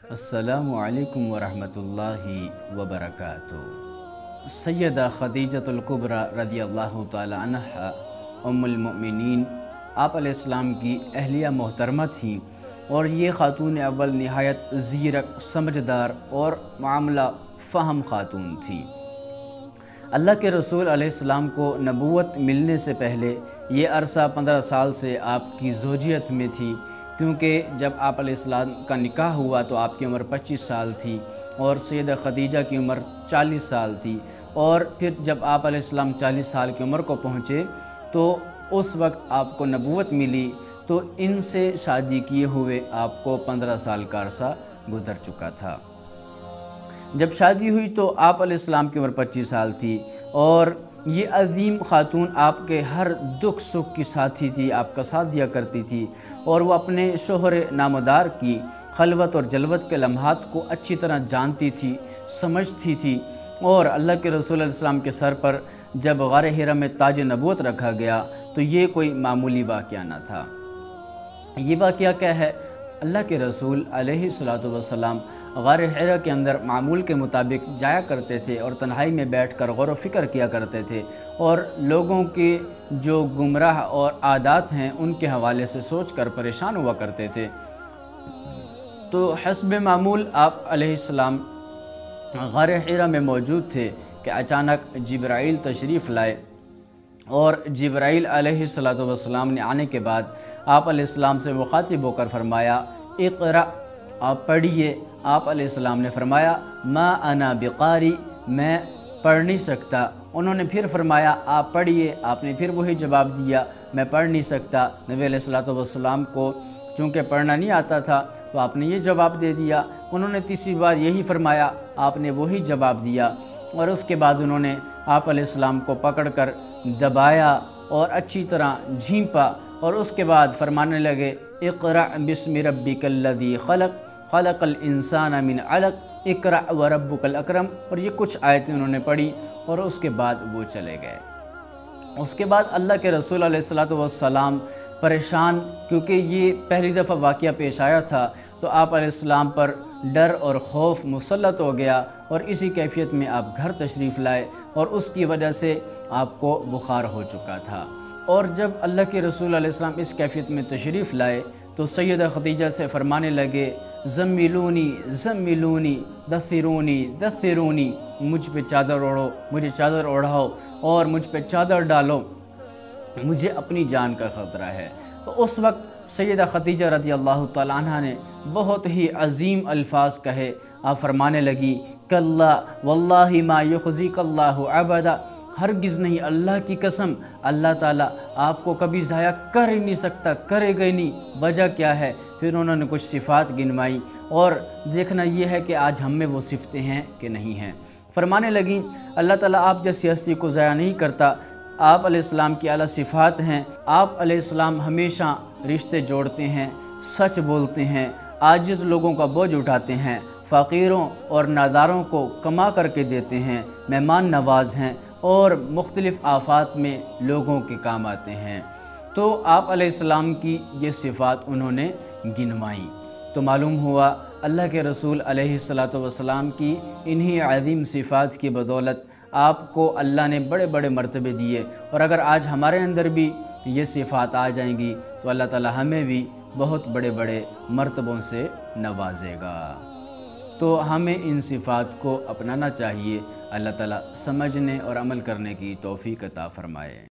السلام علیکم ورحمۃ اللہ وبرکاتہ۔ سیدہ خدیجۃ الکبریٰ رضی اللہ تعالی عنہا ام المؤمنین آپ علیہ السلام کی اہلیہ محترمہ تھیں، اور یہ خاتون اول نہایت زیرک، سمجھدار اور معاملہ فہم خاتون تھیں۔ اللہ کے رسول علیہ السلام کو نبوت ملنے سے پہلے یہ عرصہ 15 سال سے آپ کی زوجیت میں تھی، کیونکہ جب آپ علیہ السلام کا نکاح ہوا تو آپ کی عمر 25 سال تھی اور سیدہ خدیجہ کی عمر 40 سال تھی، اور پھر جب آپ علیہ السلام 40 سال کی عمر کو پہنچے تو اس وقت آپ کو نبوت ملی، تو ان سے شادی کیے ہوئے آپ کو 15 سال کا عرصہ گزر چکا تھا۔ جب شادی ہوئی تو آپ علیہ السلام کی عمر 25 سال تھی، اور یہ عظیم خاتون آپ کے ہر دکھ سکھ کی ساتھی تھی، آپ کا ساتھ دیا کرتی تھی، اور وہ اپنے شوہر نامدار کی خلوت اور جلوت کے لمحات کو اچھی طرح جانتی تھی، سمجھتی تھی۔ اور اللہ کے رسول علیہ السلام کے سر پر جب غار حرا میں تاج نبوت رکھا گیا تو یہ کوئی معمولی واقعہ نہ تھا۔ یہ واقعہ کیا ہے؟ اللہ کے رسول علیہ السلام غار حرا کے اندر معمول کے مطابق جایا کرتے تھے اور تنہائی میں بیٹھ کر غور و فکر کیا کرتے تھے، اور لوگوں کے جو گمراہ اور عادات ہیں ان کے حوالے سے سوچ کر پریشان ہوا کرتے تھے۔ تو حسب معمول آپ علیہ السلام غار حرا میں موجود تھے کہ اچانک جبرائیل تشریف لائے، اور جبرائیل علیہ السلام نے آنے کے بعد آپ علیہ السلام سے مخاطب ہو کر فرمایا، اقرأ، آپ پڑھیے۔ آپ علیہ السلام نے فرمایا، ما انا بقاری، میں پڑھ نہیں سکتا۔ انہوں نے پھر فرمایا، آپ پڑھیے۔ آپ نے پھر وہی جواب دیا، میں پڑھ نہیں سکتا۔ نبی علیہ السلام کو چونکہ پڑھنا نہیں آتا تھا تو آپ نے یہ جواب دے دیا۔ انہوں نے تیسری بار یہی فرمایا، آپ نے وہی جواب دیا، اور اس کے بعد انہوں نے آپ علیہ السلام کو پکڑ کر دبایا اور اچھی طرح جھینپا، اور اس کے بعد فرمانے لگے، اقرأ بسم ربک الذی خلق، خلق الانسان من علق، اقرأ وربک الاکرم، اور یہ کچھ آیتیں انہوں نے پڑھی، اور اس کے بعد وہ چلے گئے۔ اس کے بعد اللہ کے رسول علیہ السلام پریشان، کیونکہ یہ پہلی دفعہ واقعہ پیش آیا تھا، تو آپ علیہ السلام پر ڈر اور خوف مسلط ہو گیا، اور اسی کیفیت میں آپ گھر تشریف لائے، اور اس کی وجہ سے آپ کو بخار ہو چکا تھا۔ اور جب اللہ کے رسول علیہ السلام اس کیفیت میں تشریف لائے تو سیدہ خدیجہ سے فرمانے لگے، زملونی زملونی دثرونی دثرونی، مجھ پہ چادر اوڑھو، مجھے چادر اوڑھاؤ، اور مجھ پہ چادر ڈالو، مجھے اپنی جان کا خطرہ ہے۔ تو اس وقت سیدہ خدیجہ رضی اللہ تعالیٰ عنہ نے بہت ہی عظیم الفاظ کہے۔ آپ فرمانے لگی، کلا واللہ ما یخزیک اللہ ابدا، ہرگز نہیں، اللہ کی قسم، اللہ تعالیٰ آپ کو کبھی ضائع کر ہی نہیں سکتا، کرے گا ہی نہیں۔ وجہ کیا ہے؟ پھر انہوں نے کچھ صفات گنوائی، اور دیکھنا یہ ہے کہ آج ہم میں وہ صفتیں ہیں کہ نہیں ہیں۔ فرمانے لگیں، اللہ تعالیٰ آپ جیسی ہستی کو ضائع نہیں کرتا، آپ علیہ السلام کی اعلیٰ صفات ہیں۔ آپ علیہ السلام ہمیشہ رشتے جوڑتے ہیں، سچ بولتے ہیں، عاجز لوگوں کا بوجھ اٹھاتے ہیں، فقیروں اور ناداروں کو کما کر کے دیتے ہیں، مہمان نواز ہیں، اور مختلف آفات میں لوگوں کے کام آتے ہیں۔ تو آپ علیہ السلام کی یہ صفات انہوں نے گنوائیں، تو معلوم ہوا اللہ کے رسول علیہ السلام کی انہی عظیم صفات کی بدولت آپ کو اللہ نے بڑے بڑے مرتبے دیے، اور اگر آج ہمارے اندر بھی یہ صفات آ جائیں گی تو اللہ تعالی ہمیں بھی بہت بڑے بڑے مرتبوں سے نوازے گا۔ تو ہمیں ان صفات کو اپنانا چاہیے۔ اللہ تعالیٰ سمجھنے اور عمل کرنے کی توفیق عطا فرمائے۔